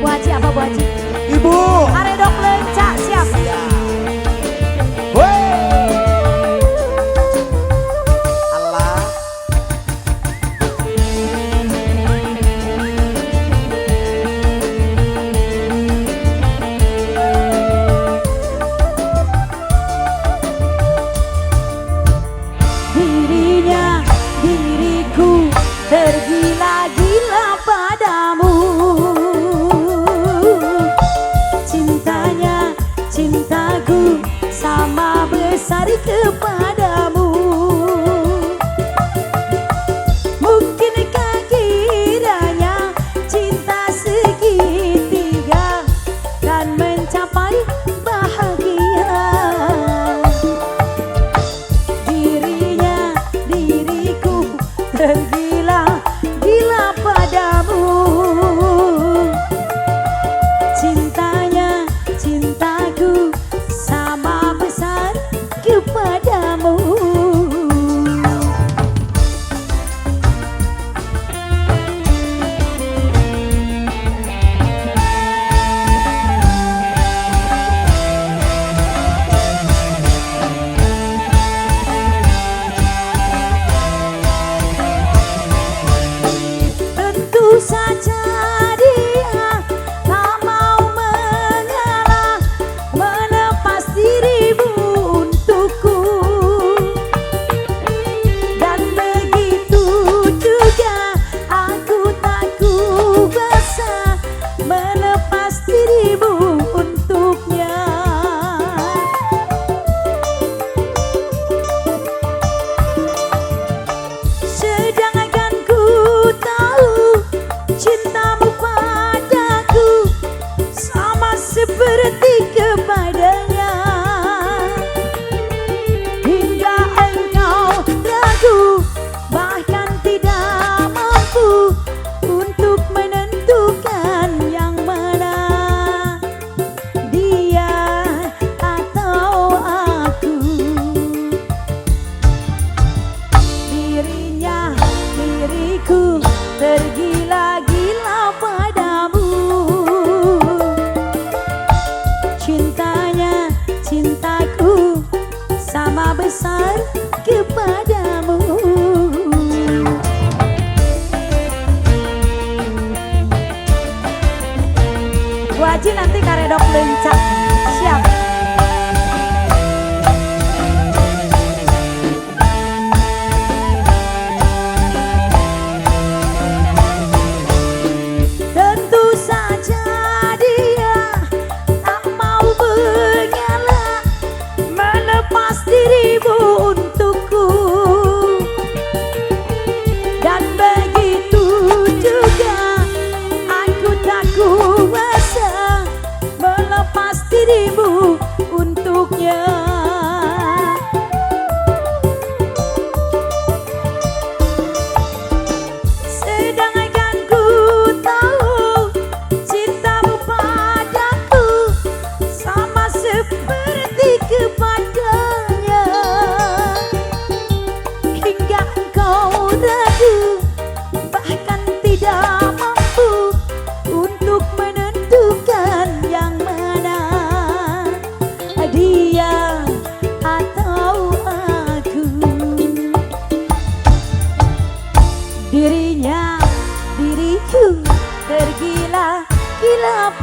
Bu Haji apa Bu Haji? Ibu. Aredok lencak siap. Allah. Dirinya, diriku tergila-gila padamu. Cintanya, cintaku sama besar kepadamu. Mungkinkah kiranya cinta segitiga kan mencapai bahagia. Dirinya, diriku tergila-gila padamu. Cintanya, cintaku sama besar kepadamu. Tentu saja dia tak mau mengalah, melepas dirimu untukku. Dan begitu juga aku tak kuasa melepas dirimu untuknya. Sedangkan ku tahu cintamu padaku sama seperti kepadanya. Hingga engkau ragu, bahkan tidak mampu untuk menentukan yang mana, dia atau aku. Dirinya, diriku tergila-gila padamu. Cintanya, cintaku sama besar kepadamu. Bu Haji nanti karedok lencak siap. Tentu saja dia tak mau mengalah, melepas dirimu untukku. Dan begitu juga aku tak kuasa melepas dirimu untuknya. Sedangkan ku tahu cintamu padaku sama seperti kepadanya. Hingga engkau ragu, bahkan tidak mampu untuk menentukan yang mana, dia atau aku. Dirinya, diriku tergila-gila